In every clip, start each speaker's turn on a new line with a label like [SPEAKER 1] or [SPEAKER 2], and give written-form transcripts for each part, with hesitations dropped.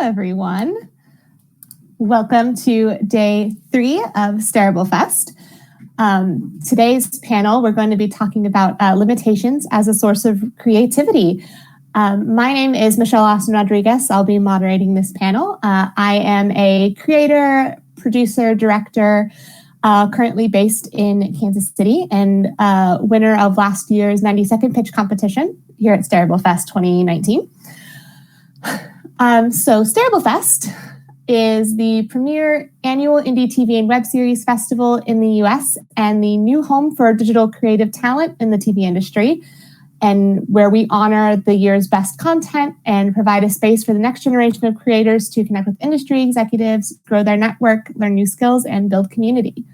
[SPEAKER 1] Everyone. Welcome to day 3 of Stareable Fest. Today's panel, we're going to be talking about limitations as a source of creativity. My name is Michelle Austin Rodriguez. I'll be moderating this panel. I am a creator, producer, director, currently based in Kansas City and winner of last year's 90-second pitch competition here at Stareable Fest 2019. So Stareable Fest is the premier annual indie TV and web series festival in the US and the new home for digital creative talent in the TV industry, and where we honor the year's best content and provide a space for the next generation of creators to connect with industry executives, grow their network, learn new skills, and build community.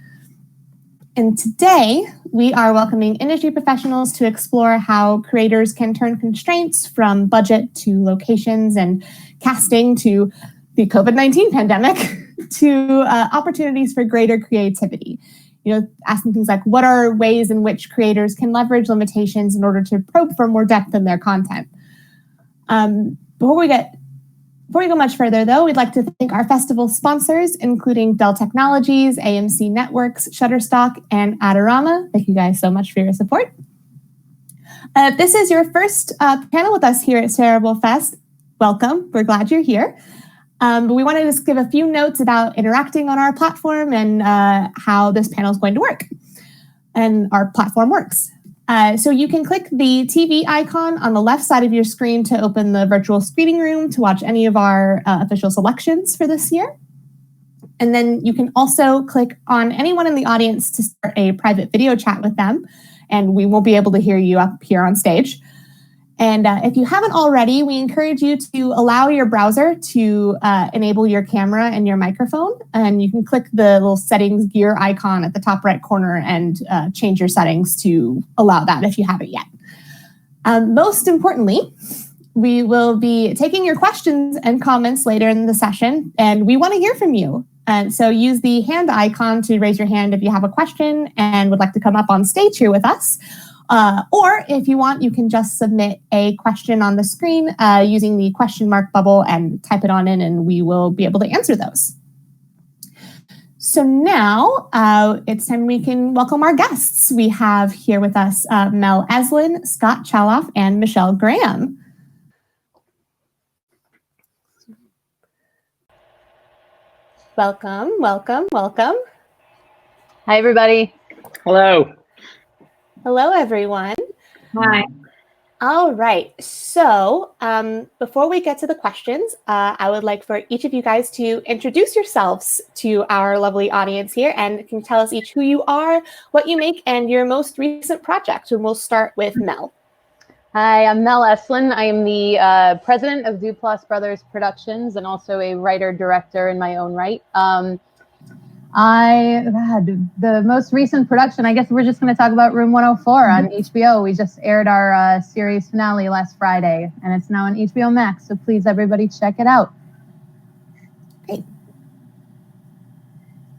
[SPEAKER 1] And today, we are welcoming industry professionals to explore how creators can turn constraints from budget to locations and casting to the COVID-19 pandemic to opportunities for greater creativity. You know, asking things like, what are ways in which creators can leverage limitations in order to probe for more depth in their content? Before we go much further, though, we'd like to thank our festival sponsors, including Dell Technologies, AMC Networks, Shutterstock, and Adorama. Thank you guys so much for your support. If this is your first panel with us here at Stareable Fest, welcome. We're glad you're here. But we wanted to just give a few notes about interacting on our platform and how this panel is going to work and our platform works. So you can click the TV icon on the left side of your screen to open the virtual screening room to watch any of our official selections for this year. And then you can also click on anyone in the audience to start a private video chat with them, and we will be able to hear you up here on stage. And if you haven't already, we encourage you to allow your browser to enable your camera and your microphone. And you can click the little settings gear icon at the top right corner and change your settings to allow that if you haven't yet. Most importantly, we will be taking your questions and comments later in the session, and we want to hear from you. And so use the hand icon to raise your hand if you have a question and would like to come up on stage here with us. Or if you want, you can just submit a question on the screen using the question mark bubble and type it on in, and we will be able to answer those. So now it's time we can welcome our guests. We have here with us Mel Eslyn, Scott Chaloff, and Michelle Graham. Welcome, welcome, welcome.
[SPEAKER 2] Hi, everybody.
[SPEAKER 3] Hello.
[SPEAKER 1] Hello, everyone.
[SPEAKER 2] Hi.
[SPEAKER 1] All right. So before we get to the questions, I would like for each of you guys to introduce yourselves to our lovely audience here, and can tell us each who you are, what you make, and your most recent project. And we'll start with Mel.
[SPEAKER 2] Hi, I'm Mel Eslyn. I am the president of Duplass Brothers Productions and also a writer-director in my own right. I had the most recent production. I guess we're just going to talk about Room 104 on HBO. We just aired our series finale last Friday, and it's now on HBO Max. So please, everybody, check it out.
[SPEAKER 1] Great.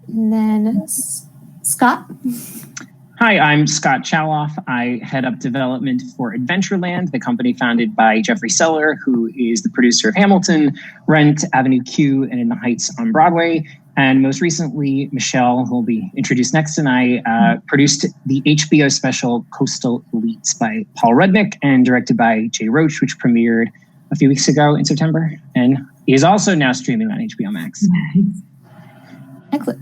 [SPEAKER 1] And then Scott.
[SPEAKER 3] Hi, I'm Scott Chaloff. I head up development for Adventureland, the company founded by Jeffrey Seller, who is the producer of Hamilton, Rent, Avenue Q, and In the Heights on Broadway. And most recently, Michelle, who will be introduced next, and I produced the HBO special Coastal Elites by Paul Rudnick and directed by Jay Roach, which premiered a few weeks ago in September. And is also now streaming on HBO Max.
[SPEAKER 1] Nice. Excellent.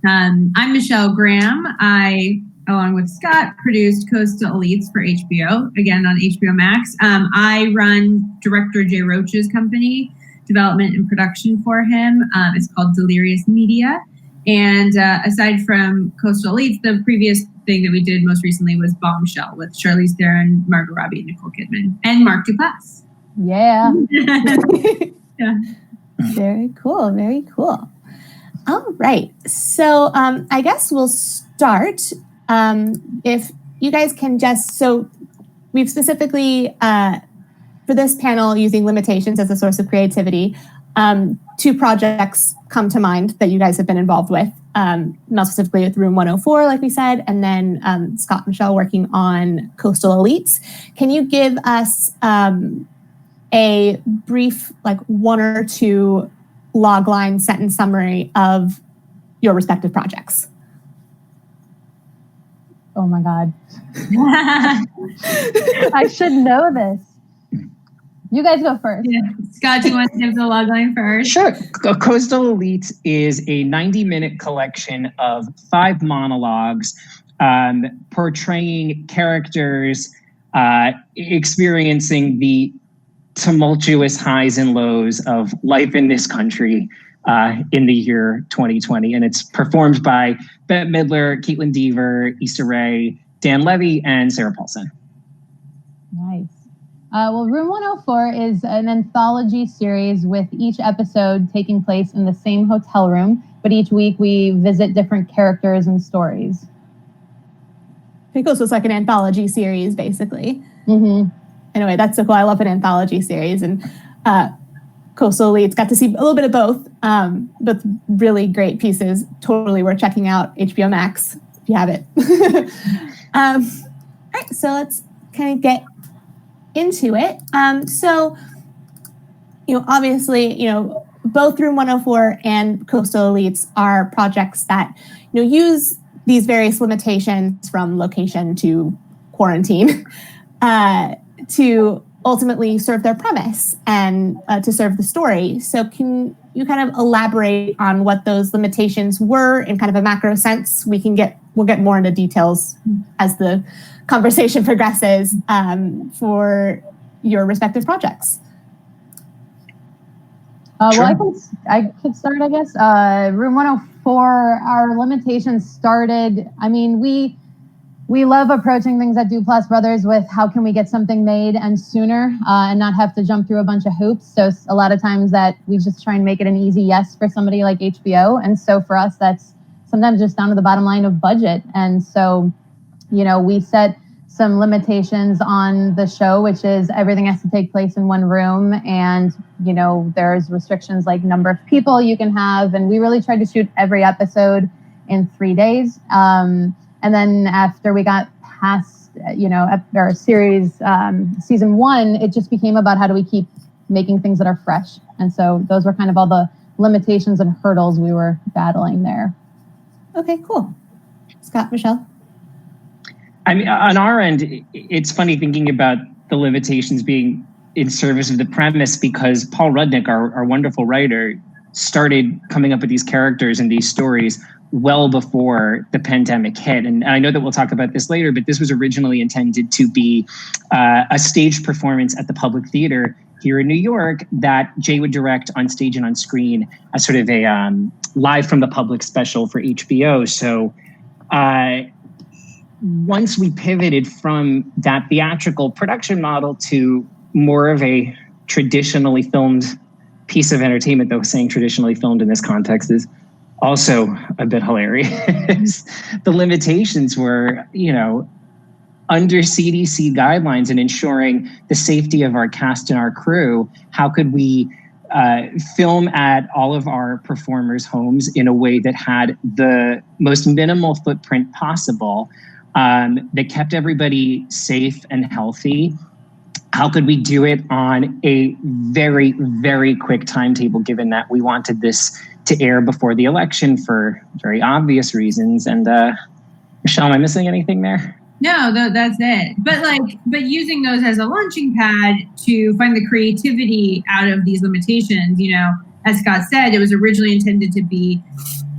[SPEAKER 4] I'm Michelle Graham. I, along with Scott, produced Coastal Elites for HBO, again on HBO Max. I run director Jay Roach's company, development and production for him. It's called Delirious Media. And aside from Coastal Elites, the previous thing that we did most recently was Bombshell with Charlize Theron, Margot Robbie, and Nicole Kidman, and Mark Duplass.
[SPEAKER 2] Yeah.
[SPEAKER 4] Yeah.
[SPEAKER 1] Very cool. Very cool. All right. So I guess we'll start. If you guys can so we've specifically, for this panel, using limitations as a source of creativity, 2 projects come to mind that you guys have been involved with, Mel specifically with Room 104, like we said, and then Scott and Michelle working on Coastal Elites. Can you give us a brief, like 1 or 2 logline sentence summary of your respective projects?
[SPEAKER 2] Oh my God. I should know this. You guys go first.
[SPEAKER 4] Yeah. Scott, do you want to give the logline first?
[SPEAKER 3] Sure. Coastal Elites is a 90-minute collection of 5 monologues portraying characters experiencing the tumultuous highs and lows of life in this country in the year 2020. And it's performed by Bette Midler, Caitlin Dever, Issa Rae, Dan Levy, and Sarah Paulson.
[SPEAKER 2] Nice. Well, Room 104 is an anthology series with each episode taking place in the same hotel room, but each week we visit different characters and stories.
[SPEAKER 1] Okay, cool. So it's like an anthology series, basically.
[SPEAKER 2] Mm-hmm.
[SPEAKER 1] Anyway, that's so cool. I love an anthology series. And Coastal Elites got to see a little bit of both really great pieces. Totally worth checking out. HBO Max, if you have it. All right, so let's kind of get into it. So, obviously, both Room 104 and Coastal Elites are projects that, use these various limitations from location to quarantine to ultimately serve their premise and to serve the story. So can you kind of elaborate on what those limitations were in kind of a macro sense? We'll get more into details as the conversation progresses for your respective projects.
[SPEAKER 2] Sure. Well, I could start, I guess. Room 104, our limitations started, we love approaching things at Duplass Brothers with how can we get something made and sooner and not have to jump through a bunch of hoops. So a lot of times that we just try and make it an easy yes for somebody like HBO. And so for us, that's sometimes just down to the bottom line of budget. And so, we set some limitations on the show, which is everything has to take place in one room. And, there's restrictions like number of people you can have. And we really tried to shoot every episode in 3 days. And then after we got past, our series, season 1, it just became about how do we keep making things that are fresh. And so those were kind of all the limitations and hurdles we were battling there.
[SPEAKER 1] Okay, cool. Scott, Michelle?
[SPEAKER 3] On our end, it's funny thinking about the limitations being in service of the premise because Paul Rudnick, our wonderful writer, started coming up with these characters and these stories well before the pandemic hit. And I know that we'll talk about this later, but this was originally intended to be a staged performance at the Public Theater here in New York that Jay would direct on stage and on screen as sort of a live from the public special for HBO. So once we pivoted from that theatrical production model to more of a traditionally filmed piece of entertainment, though saying traditionally filmed in this context is also a bit hilarious. The limitations were, under CDC guidelines and ensuring the safety of our cast and our crew. How could we film at all of our performers' homes in a way that had the most minimal footprint possible, that kept everybody safe and healthy? How could we do it on a very, very quick timetable, given that we wanted this to air before the election for very obvious reasons? And Michelle, am I missing anything there?
[SPEAKER 4] No, that's it. But using those as a launching pad to find the creativity out of these limitations, as Scott said, it was originally intended to be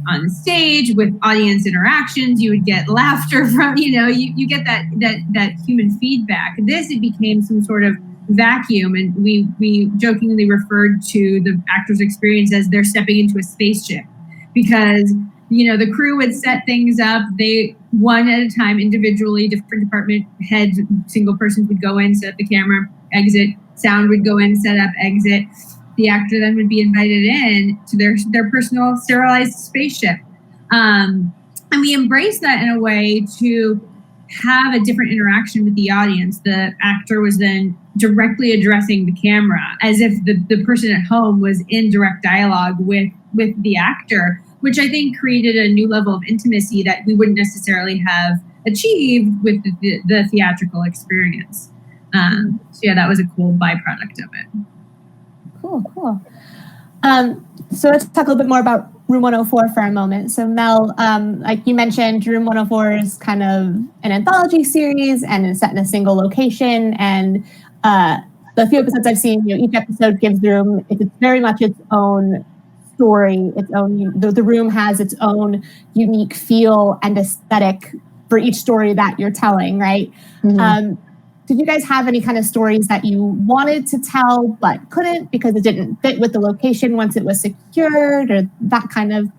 [SPEAKER 4] on stage with audience interactions. You would get laughter from, you get that human feedback. It became some sort of vacuum, and we jokingly referred to the actor's experience as they're stepping into a spaceship, because the crew would set things up. They, one at a time, individually, different department heads, single persons would go in, set up the camera, exit. Sound would go in, set up, exit. The actor then would be invited in to their personal sterilized spaceship. And we embraced that in a way to have a different interaction with the audience. The actor was then directly addressing the camera as if the person at home was in direct dialogue with the actor, which I think created a new level of intimacy that we wouldn't necessarily have achieved with the theatrical experience. So yeah, that was a cool byproduct of it.
[SPEAKER 1] Cool. So let's talk a little bit more about Room 104 for a moment. So Mel, like you mentioned, Room 104 is kind of an anthology series and is set in a single location. And the few episodes I've seen, each episode gives the room, it's very much its own story, its own, the room has its own unique feel and aesthetic for each story that you're telling, right? Mm-hmm. Did you guys have any kind of stories that you wanted to tell but couldn't because it didn't fit with the location once it was secured, or that kind of?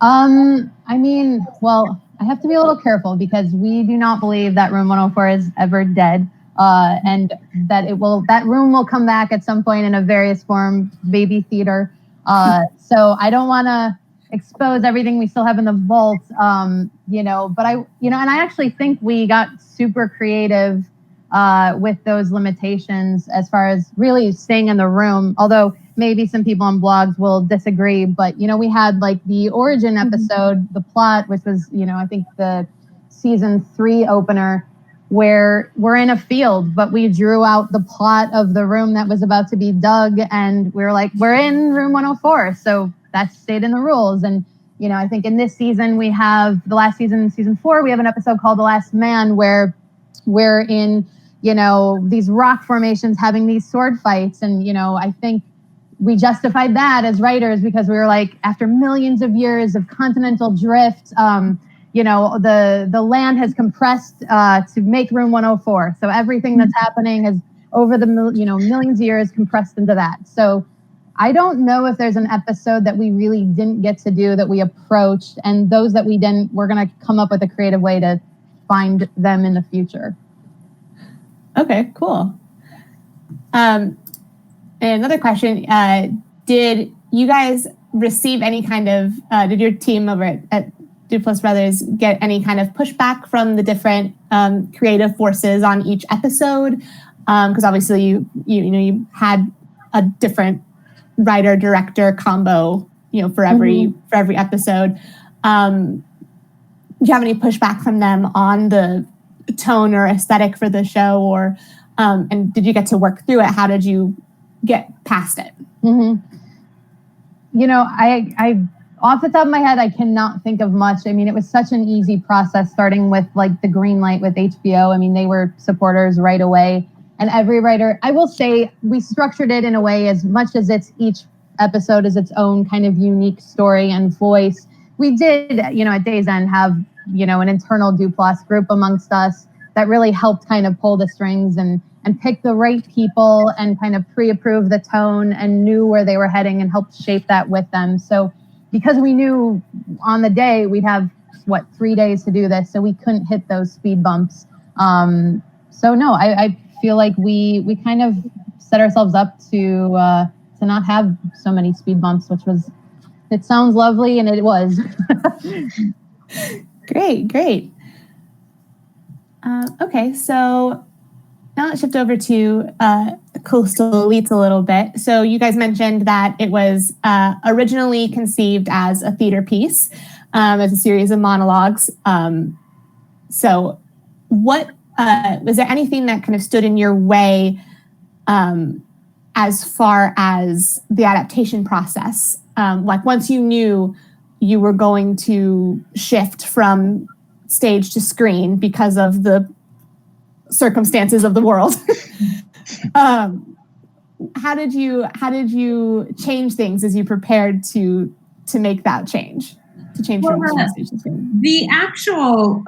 [SPEAKER 2] I mean, well, I have to be a little careful because we do not believe that Room 104 is ever dead, and that that room will come back at some point in a various form, baby theater. So I don't want to expose everything we still have in the vault, but and I actually think we got super creative with those limitations as far as really staying in the room, although maybe some people on blogs will disagree, but we had like the origin episode, the plot, which was I think the season 3 opener, where we're in a field, but we drew out the plot of the room that was about to be dug, and we were like, we're in Room 104, so that stayed in the rules. And I think in this season we have the last season, season 4, we have an episode called The Last Man, where we're in these rock formations having these sword fights, and I think we justified that as writers because we were like, after millions of years of continental drift, the land has compressed to make Room 104. So everything that's happening has over the millions of years compressed into that. So I don't know if there's an episode that we really didn't get to do that we approached, and those that we didn't, we're going to come up with a creative way to find them in the future.
[SPEAKER 1] Okay, cool. And another question, did you guys receive any kind of, did your team over at Duplass Brothers get any kind of pushback from the different creative forces on each episode? Because obviously you had a different writer-director combo, for every episode. Do you have any pushback from them on the tone or aesthetic for the show, or and did you get to work through it? How did you get past it?
[SPEAKER 2] Mm-hmm. I off the top of my head, I cannot think of much. I mean, it was such an easy process starting with like the green light with HBO. I mean, they were supporters right away. And every writer, I will say, we structured it in a way as much as each episode is its own kind of unique story and voice. We did, at Day's End have, an internal Duplass group amongst us that really helped kind of pull the strings and pick the right people and kind of pre-approve the tone and knew where they were heading and helped shape that with them. So because we knew on the day we'd have, 3 days to do this, so we couldn't hit those speed bumps. So no, I feel like we kind of set ourselves up to not have so many speed bumps, it sounds lovely, and it was.
[SPEAKER 1] Great. Okay, so now let's shift over to Coastal Elites a little bit. So you guys mentioned that it was originally conceived as a theater piece, as a series of monologues. So what was there anything that kind of stood in your way as far as the adaptation process? Like once you knew you were going to shift from stage to screen because of the circumstances of the world, how did you change things as you prepared to make that change?
[SPEAKER 4] The actual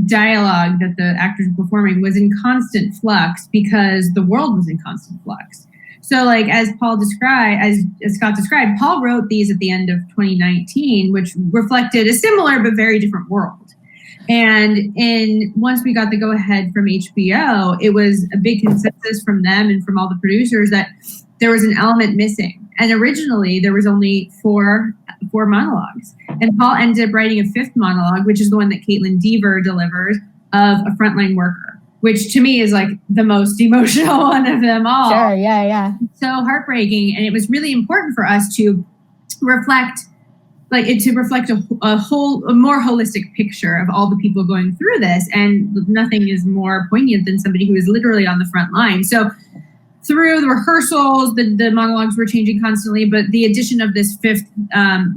[SPEAKER 4] dialogue that the actors were performing was in constant flux because the world was in constant flux. So like as Scott described, Paul wrote these at the end of 2019, which reflected a similar but very different world. And once we got the go ahead from HBO, it was a big consensus from them and from all the producers that there was an element missing. And originally there was only four monologues. And Paul ended up writing a fifth monologue, which is the one that Caitlin Dever delivers, of a frontline worker, which to me is like the most emotional one of them all.
[SPEAKER 1] Sure, yeah.
[SPEAKER 4] So heartbreaking. And it was really important for us to reflect a more holistic picture of all the people going through this. And nothing is more poignant than somebody who is literally on the front line. So through the rehearsals, the monologues were changing constantly, but the addition of this fifth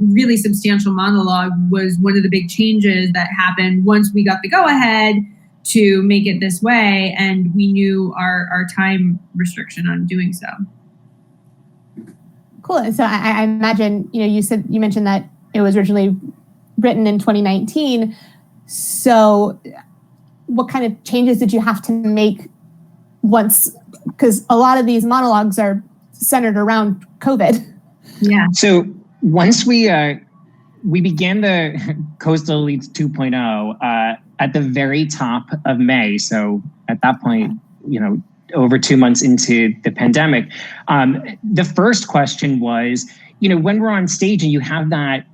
[SPEAKER 4] really substantial monologue was one of the big changes that happened once we got the go-ahead to make it this way, and we knew our time restriction on doing so.
[SPEAKER 1] Cool. So I imagine, you mentioned that it was originally written in 2019. So what kind of changes did you have to make once, because a lot of these monologues are centered around COVID.
[SPEAKER 4] Yeah.
[SPEAKER 3] So once we began the Coastal Elites 2.0 at the very top of May. So at that point, over 2 months into the pandemic, the first question was, when we're on stage and you have that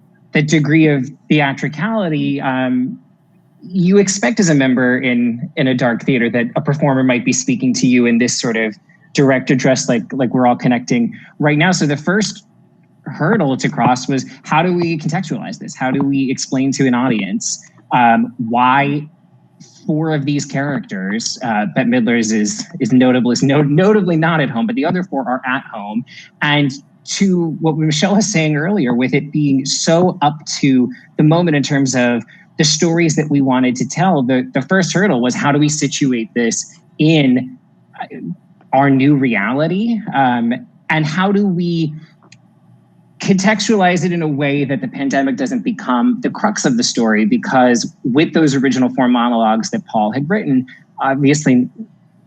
[SPEAKER 3] degree of theatricality, you expect as a member in a dark theater that a performer might be speaking to you in this sort of direct address, like we're all connecting right now. So the first hurdle to cross was, how do we contextualize this? How do we explain to an audience why four of these characters, Bette Midler's is notably not at home, but the other four are at home. And to what Michelle was saying earlier, with it being so up to the moment in terms of the stories that we wanted to tell, the first hurdle was, how do we situate this in our new reality? And how do we contextualize it in a way that the pandemic doesn't become the crux of the story? Because with those original four monologues that Paul had written, obviously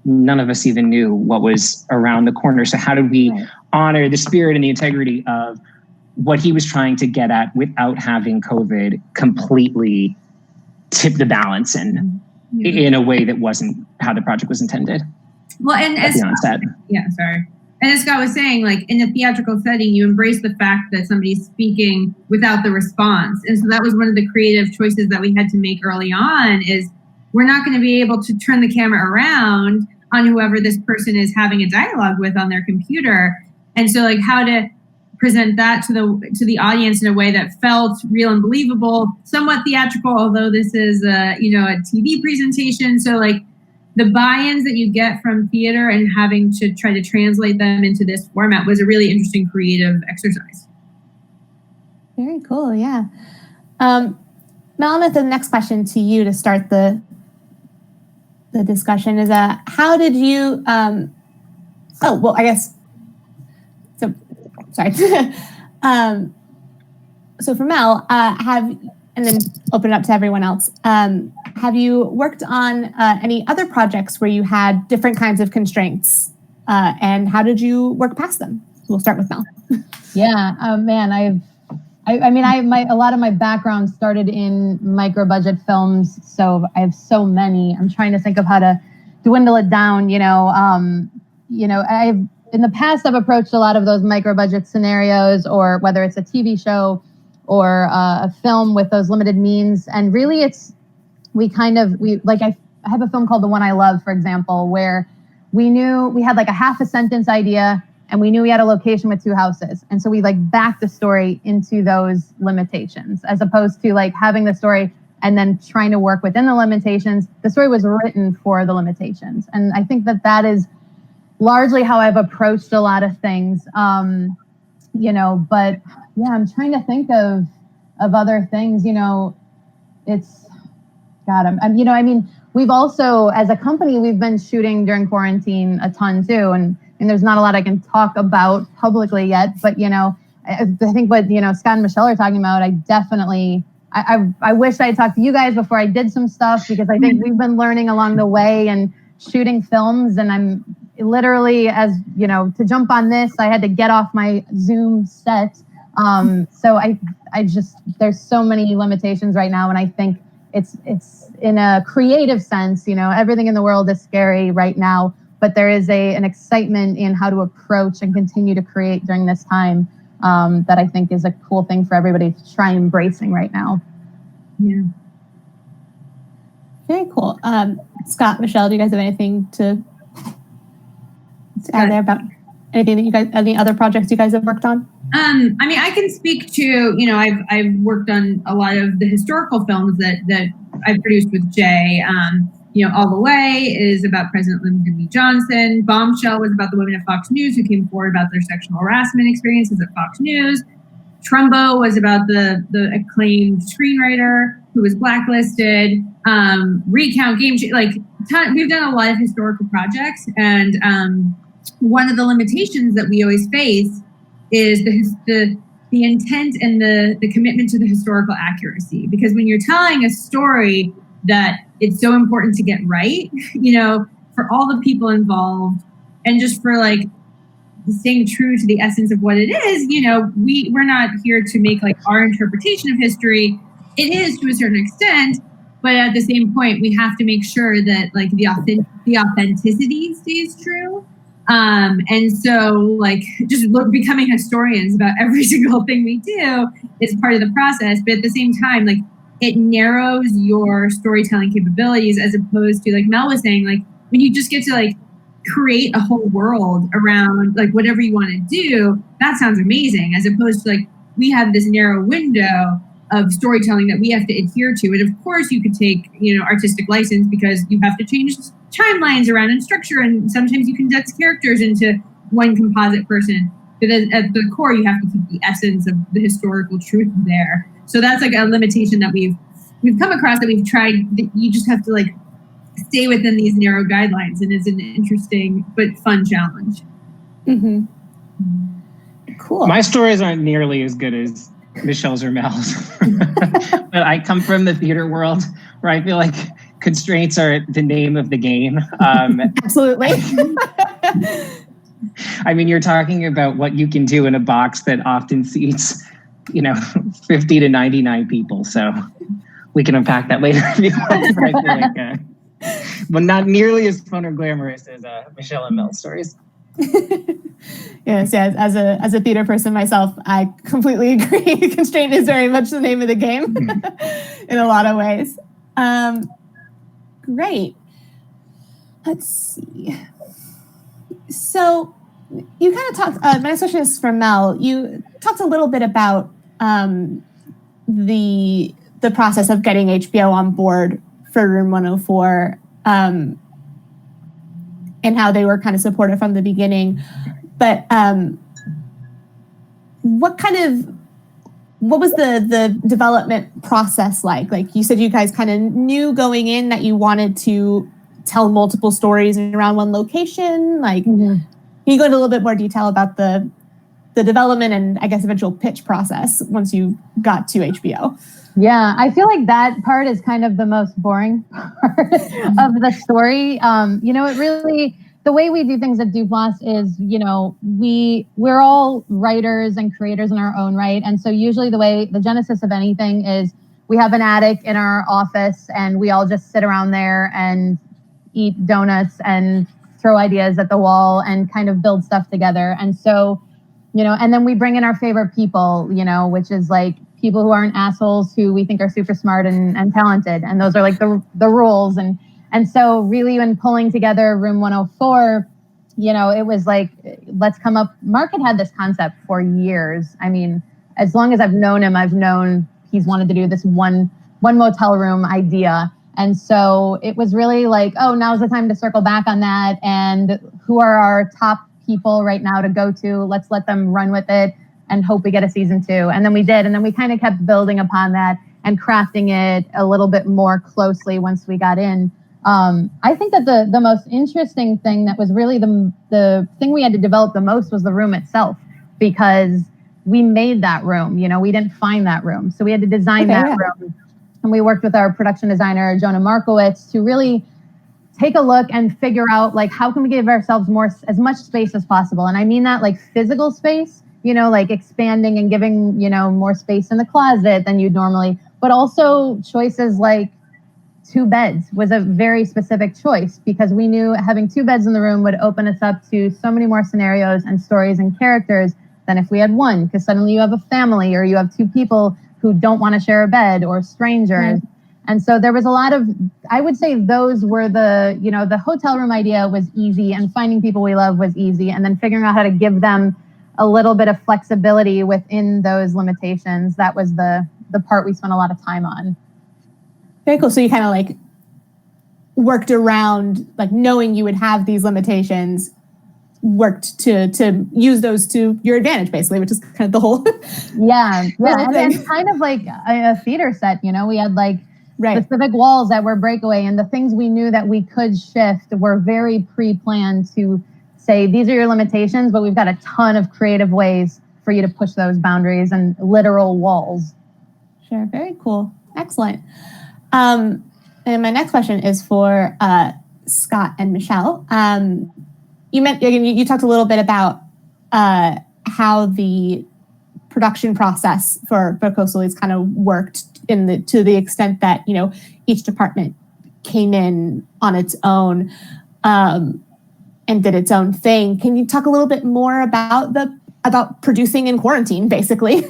[SPEAKER 3] none of us even knew what was around the corner. So how did we honor the spirit and the integrity of what he was trying to get at without having COVID completely tip the balance in a way that wasn't how the project was intended?
[SPEAKER 4] Well, and as Scott was saying, like in a theatrical setting, you embrace the fact that somebody's speaking without the response. And so that was one of the creative choices that we had to make early on, is we're not going to be able to turn the camera around on whoever this person is having a dialogue with on their computer. And so like how to present that to the audience in a way that felt real and believable, somewhat theatrical, although this is a TV presentation. So like the buy-ins that you get from theater and having to try to translate them into this format was a really interesting creative exercise.
[SPEAKER 1] Very cool, yeah. Melanie, the next question to you to start the discussion is, how did you, so for Mel, and then open it up to everyone else. Have you worked on any other projects where you had different kinds of constraints, and how did you work past them? We'll start with Mel.
[SPEAKER 2] Yeah, man, a lot of my background started in micro budget films, so I have so many. I'm trying to think of how to dwindle it down. In the past, I've approached a lot of those micro budget scenarios, or whether it's a TV show or a film with those limited means. And really I have a film called The One I Love, for example, where we knew we had like a half a sentence idea and we knew we had a location with two houses. And so we like backed the story into those limitations, as opposed to like having the story and then trying to work within the limitations. The story was written for the limitations. And I think that is largely how I've approached a lot of things. But yeah, I'm trying to think of other things. We've also, as a company, we've been shooting during quarantine a ton too. And there's not a lot I can talk about publicly yet, but I think what, Scott and Michelle are talking about, I definitely, I wish I had talked to you guys before I did some stuff, because I think we've been learning along the way and shooting films, and I'm literally, as you know, to jump on this, I had to get off my Zoom set. So I just, there's so many limitations right now. And I think it's in a creative sense, you know, everything in the world is scary right now, but there is an excitement in how to approach and continue to create during this time that I think is a cool thing for everybody to try embracing right now.
[SPEAKER 4] Yeah.
[SPEAKER 1] Very cool. Scott, Michelle, do you guys have anything to add there about anything that you guys, any other projects you guys have worked on?
[SPEAKER 4] I mean, I can speak to, you know, I've worked on a lot of the historical films that I've produced with Jay. You know, All the Way is about President Lyndon B. Johnson. Bombshell was about the women at Fox News who came forward about their sexual harassment experiences at Fox News. Trumbo was about the acclaimed screenwriter who was blacklisted. Recount, we've done a lot of historical projects, and one of the limitations that we always face is the intent and the commitment to the historical accuracy. Because when you're telling a story that it's so important to get right, you know, for all the people involved, and just for like staying true to the essence of what it is, you know, we're not here to make like our interpretation of history. It is to a certain extent, but at the same point, we have to make sure that like the authenticity stays true. And so like just becoming historians about every single thing we do is part of the process. But at the same time, like it narrows your storytelling capabilities, as opposed to, like Mel was saying, like when you just get to like create a whole world around like whatever you want to do, that sounds amazing. As opposed to like, we have this narrow window of storytelling that we have to adhere to. And of course you could take, you know, artistic license because you have to change timelines around and structure. And sometimes you condense characters into one composite person. But at the core, you have to keep the essence of the historical truth there. So that's like a limitation that we've come across, that we've tried. That you just have to like stay within these narrow guidelines. And it's an interesting but fun challenge.
[SPEAKER 1] Mm-hmm. Cool.
[SPEAKER 3] My stories aren't nearly as good as Michelle's or Mel's. But I come from the theater world where I feel like constraints are the name of the game.
[SPEAKER 1] Absolutely.
[SPEAKER 3] I mean, you're talking about what you can do in a box that often seats, you know, 50 to 99 people. So we can unpack that later if you want. But I feel like, well, not nearly as fun or glamorous as Michelle and Mel's stories.
[SPEAKER 1] Yes, as a theater person myself, I completely agree. Constraint is very much the name of the game in a lot of ways. Great. Let's see. So you kind of talked, my next question is for Mel. You talked a little bit about the process of getting HBO on board for Room 104 and how they were kind of supportive from the beginning. But what was the development process like? Like you said, you guys kind of knew going in that you wanted to tell multiple stories around one location. Like, Can you go into a little bit more detail about the development and I guess eventual pitch process once you got to HBO?
[SPEAKER 2] Yeah, I feel like that part is kind of the most boring part of the story. You know, it really, the way we do things at Duplass is, you know, we're all writers and creators in our own right. And so usually the genesis of anything is we have an attic in our office and we all just sit around there and eat donuts and throw ideas at the wall and kind of build stuff together. And so, you know, and then we bring in our favorite people, you know, which is like people who aren't assholes, who we think are super smart and talented. And those are like the rules. And so really when pulling together Room 104, you know, it was like, let's come up. Mark had had this concept for years. I mean, as long as I've known him, I've known he's wanted to do this one motel room idea. And so it was really like, oh, now's the time to circle back on that. And who are our top people right now to go to? Let's let them run with it and hope we get a season 2. And then we did. And then we kind of kept building upon that and crafting it a little bit more closely once we got in. I think that the most interesting thing that was really the thing we had to develop the most was the room itself, because we made that room, you know, we didn't find that room. So we had to design room. And we worked with our production designer, Jonah Markowitz, to really take a look and figure out like how can we give ourselves as much space as possible. And I mean that like physical space, like expanding and giving, more space in the closet than you'd normally, but also choices like 2 beds was a very specific choice because we knew having 2 beds in the room would open us up to so many more scenarios and stories and characters than if we had 1, because suddenly you have a family or you have 2 people who don't want to share a bed or strangers. Mm-hmm. And so there was a lot of, I would say those were the hotel room idea was easy and finding people we love was easy. And then figuring out how to give them a little bit of flexibility within those limitations. That was the part we spent a lot of time on.
[SPEAKER 1] Very cool. So you kind of like worked around like knowing you would have these limitations, worked to use those to your advantage, basically, which is kind of the whole
[SPEAKER 2] yeah. And then kind of like a theater set, we had like specific walls that were breakaway, and the things we knew that we could shift were very pre-planned to say, these are your limitations, but we've got a ton of creative ways for you to push those boundaries and literal walls.
[SPEAKER 1] Sure. Very cool. Excellent. And my next question is for Scott and Michelle. You talked a little bit about how the production process for Coastal Leads kind of worked to the extent that each department came in on its own and did its own thing. Can you talk a little bit more about producing in quarantine, basically?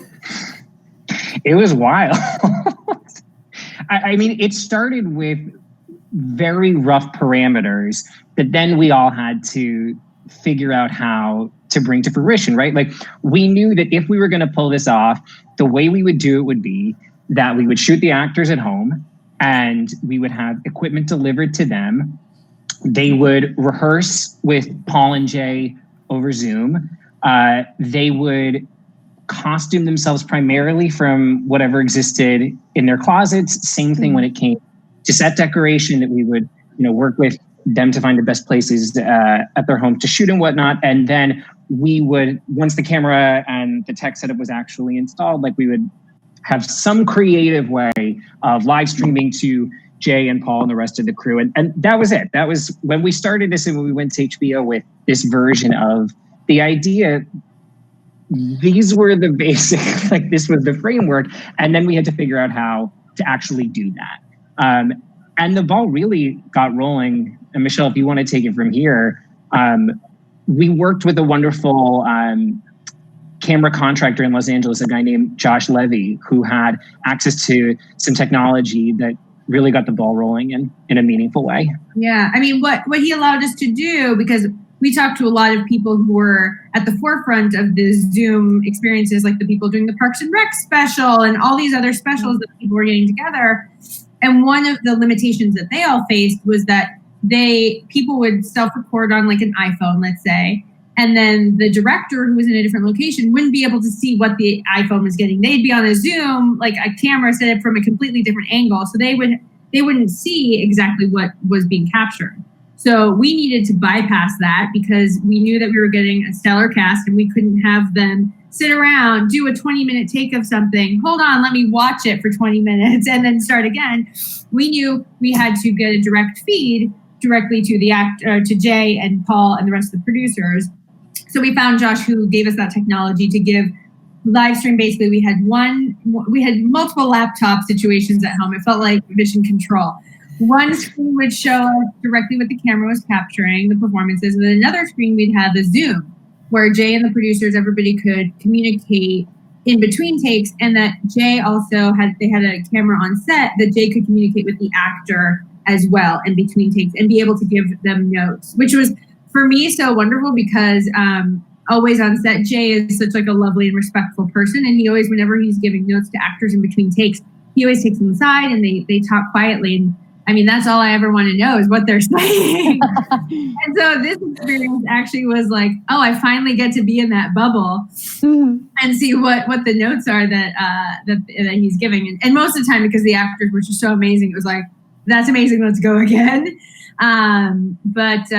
[SPEAKER 3] It was wild. I mean, it started with very rough parameters that then we all had to figure out how to bring to fruition, right? Like we knew that if we were going to pull this off, the way we would do it would be that we would shoot the actors at home and we would have equipment delivered to them. They would rehearse with Paul and Jay over Zoom. They would costume themselves primarily from whatever existed in their closets. Same thing when it came to set decoration, that we would, work with them to find the best places at their home to shoot and whatnot. And then we would, once the camera and the tech setup was actually installed, like we would have some creative way of live streaming to Jay and Paul and the rest of the crew. And that was it. That was when we started this and when we went to HBO with this version of the idea. These were the basic, like this was the framework. And then we had to figure out how to actually do that. And the ball really got rolling. And Michelle, if you want to take it from here, we worked with a wonderful camera contractor in Los Angeles, a guy named Josh Levy, who had access to some technology that really got the ball rolling in a meaningful way.
[SPEAKER 4] Yeah, I mean, what he allowed us to do, because we talked to a lot of people who were at the forefront of the Zoom experiences, like the people doing the Parks and Rec special and all these other specials that people were getting together. And one of the limitations that they all faced was that people would self-record on like an iPhone, let's say, and then the director who was in a different location wouldn't be able to see what the iPhone was getting. They'd be on a Zoom, like a camera set up from a completely different angle, so they wouldn't see exactly what was being captured. So we needed to bypass that because we knew that we were getting a stellar cast and we couldn't have them sit around, do a 20-minute take of something. Hold on, let me watch it for 20 minutes and then start again. We knew we had to get a direct feed directly to the to Jay and Paul and the rest of the producers. So we found Josh, who gave us that technology to give live stream. Basically, we had multiple laptop situations at home. It felt like mission control. One screen would show us directly what the camera was capturing, the performances, and then another screen we'd have the Zoom, where Jay and the producers, everybody could communicate in between takes, and that Jay also had a camera on set that Jay could communicate with the actor as well in between takes and be able to give them notes, which was for me so wonderful because always on set, Jay is such like a lovely and respectful person, and he always, whenever he's giving notes to actors in between takes, he always takes them aside and they talk quietly. And I mean, that's all I ever want to know is what they're saying. And so this experience actually was like, oh, I finally get to be in that bubble and see what the notes are that he's giving. And most of the time, because the actors were just so amazing, it was like, that's amazing, let's go again. But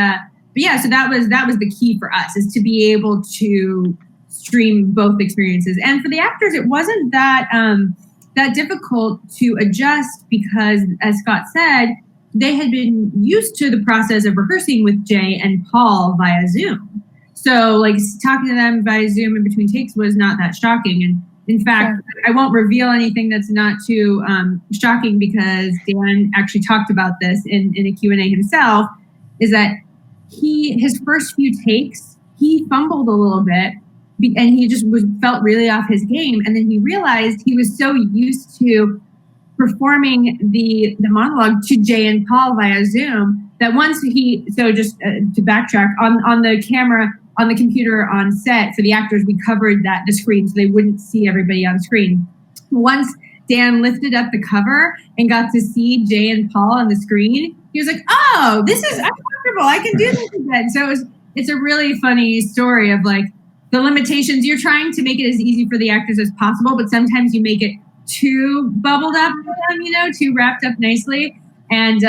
[SPEAKER 4] yeah, so that was the key for us, is to be able to stream both experiences. And for the actors, it wasn't that difficult to adjust because, as Scott said, they had been used to the process of rehearsing with Jay and Paul via Zoom. So like talking to them via Zoom in between takes was not that shocking. And in fact, I won't reveal anything that's not too shocking, because Dan actually talked about this in a Q&A himself, is that his first few takes, he fumbled a little bit and he just felt really off his game. And then he realized he was so used to performing the monologue to Jay and Paul via Zoom that once just to backtrack, on the camera, on the computer on set for the actors, we covered the screen so they wouldn't see everybody on screen. Once Dan lifted up the cover and got to see Jay and Paul on the screen, he was like, oh, I'm comfortable. I can do this again. So it's a really funny story of like the limitations. You're trying to make it as easy for the actors as possible, but sometimes you make it too bubbled up for them, too wrapped up nicely. And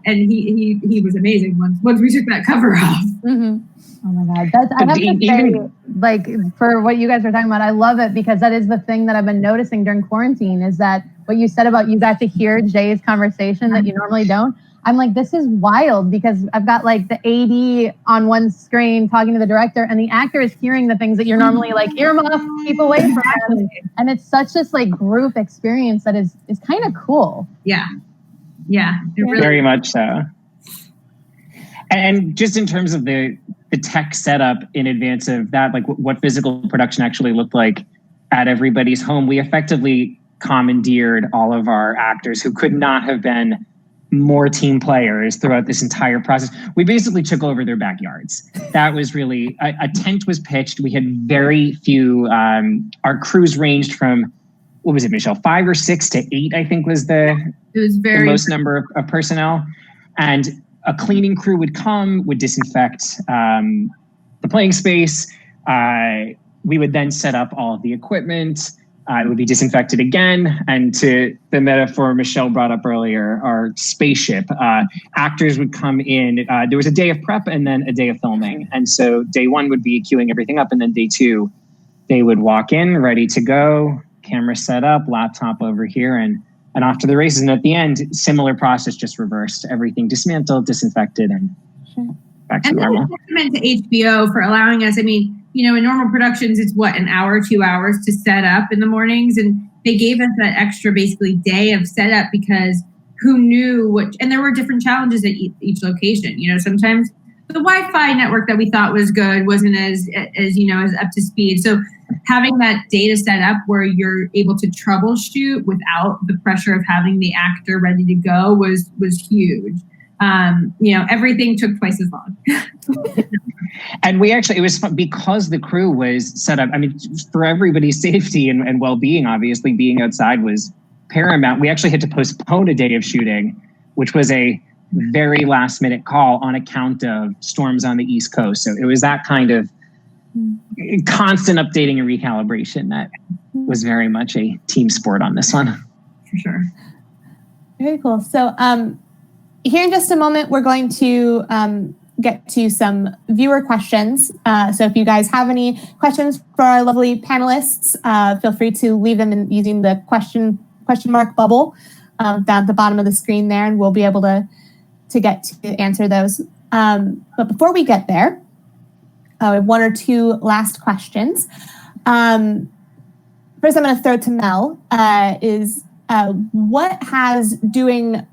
[SPEAKER 4] he was amazing once we took that cover off.
[SPEAKER 2] Mm-hmm. Oh my God. I have to say, like, for what you guys are talking about, I love it, because that is the thing that I've been noticing during quarantine, is that what you said about you got to hear Jay's conversation that you normally don't. I'm like, this is wild, because I've got like the AD on one screen talking to the director, and the actor is hearing the things that you're normally like earmuff, keep away from them. And it's such this like group experience that is kind of cool.
[SPEAKER 4] Yeah. Yeah. Really
[SPEAKER 3] very much so. And just in terms of the tech setup in advance of that, like what physical production actually looked like at everybody's home, we effectively commandeered all of our actors who could not have been more team players throughout this entire process. We basically took over their backyards. That was really, a tent was pitched. We had very few, our crews ranged from, what was it, Michelle, 5 or 6 to 8, I think was the most number of personnel. And a cleaning crew would come, would disinfect the playing space. We would then set up all of the equipment. It would be disinfected again. And to the metaphor Michelle brought up earlier, our spaceship, actors would come in. There was a day of prep and then a day of filming. And so day 1 would be queuing everything up. And then day 2, they would walk in ready to go, camera set up, laptop over here, and off to the races. And at the end, similar process, just reversed. Everything dismantled, disinfected, and back to normal.
[SPEAKER 4] And to HBO for allowing us, I mean, in normal productions, it's an hour, 2 hours to set up in the mornings. And they gave us that extra basically day of setup, because who knew and there were different challenges at each location. Sometimes the Wi-Fi network that we thought was good wasn't as up to speed. So having that data set up where you're able to troubleshoot without the pressure of having the actor ready to go was huge. Everything took twice as long.
[SPEAKER 3] And it was fun because the crew was set up. I mean, for everybody's safety and well-being, obviously being outside was paramount. We actually had to postpone a day of shooting, which was a very last minute call on account of storms on the East Coast. So it was that kind of constant updating and recalibration that was very much a team sport on this one.
[SPEAKER 4] For sure.
[SPEAKER 1] Very cool. So here in just a moment, we're going to get to some viewer questions. So if you guys have any questions for our lovely panelists, feel free to leave them using the question mark bubble down at the bottom of the screen there, and we'll be able to get to answer those. But before we get there, I have 1 or 2 last questions. First, I'm going to throw to Mel. What has doing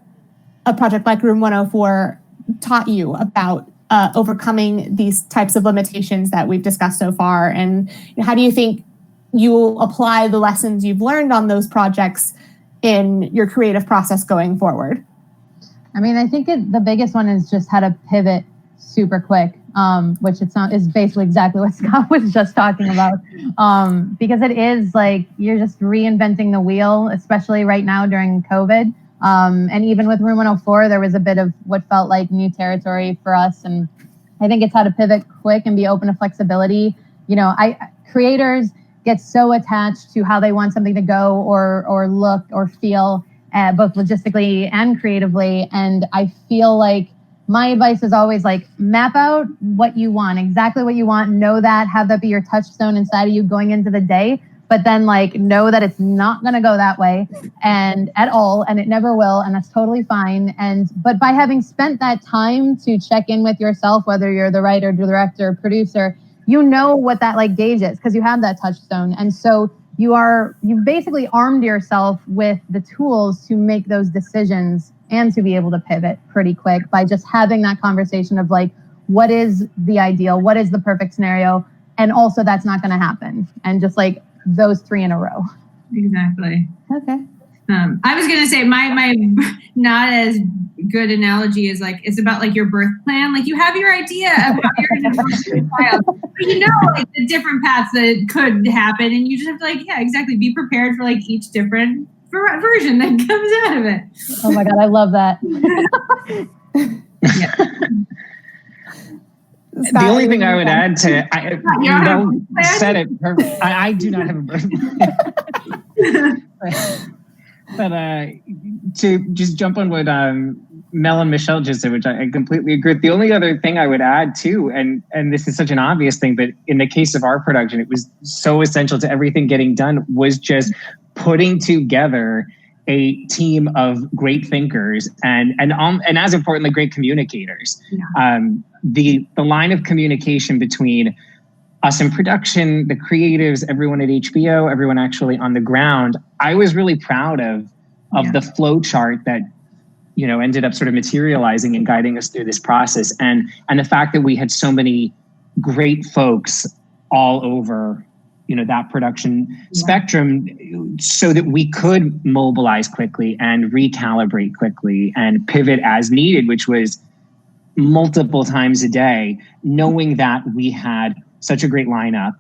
[SPEAKER 1] a project like Room 104 taught you about overcoming these types of limitations that we've discussed so far? And how do you think you will apply the lessons you've learned on those projects in your creative process going forward?
[SPEAKER 2] I mean, I think the biggest one is just how to pivot super quick, which is basically exactly what Scott was just talking about. Because it is like you're just reinventing the wheel, especially right now during COVID. And even with Room 104, there was a bit of what felt like new territory for us. And I think it's how to pivot quick and be open to flexibility. Creators get so attached to how they want something to go or look or feel, both logistically and creatively. And I feel like my advice is always like, map out what you want, exactly what you want, know that, have that be your touchstone inside of you going into the day, but then like know that it's not going to go that way and at all, and it never will, and that's totally fine. But by having spent that time to check in with yourself, whether you're the writer, director, producer, you know what that like gauge is because you have that touchstone. And so you've basically armed yourself with the tools to make those decisions and to be able to pivot pretty quick by just having that conversation of like, what is the ideal? What is the perfect scenario? And also that's not going to happen. And just like those 3 in a row.
[SPEAKER 4] Exactly.
[SPEAKER 1] Okay.
[SPEAKER 4] I was going to say my not as good analogy is like, it's about like your birth plan. Like you have your idea of how you're going to birth your child, but you know, like the different paths that could happen. And you just have to like, yeah, exactly. Be prepared for like each different version that comes out of it.
[SPEAKER 2] Oh my God. I love that.
[SPEAKER 4] Yeah.
[SPEAKER 3] The only thing I would add to, Mel said it perfect. I do not have a birth plan. But to just jump on what Mel and Michelle just said, which I completely agree with. The only other thing I would add too, and this is such an obvious thing, but in the case of our production, it was so essential to everything getting done, was just putting together a team of great thinkers and as importantly, great communicators. Yeah. The line of communication between us in production, the creatives, everyone at HBO, everyone actually on the ground, I was really proud of the flow chart that, ended up sort of materializing and guiding us through this process. And the fact that we had so many great folks all over, that production spectrum, so that we could mobilize quickly and recalibrate quickly and pivot as needed, which was multiple times a day, knowing that we had such a great lineup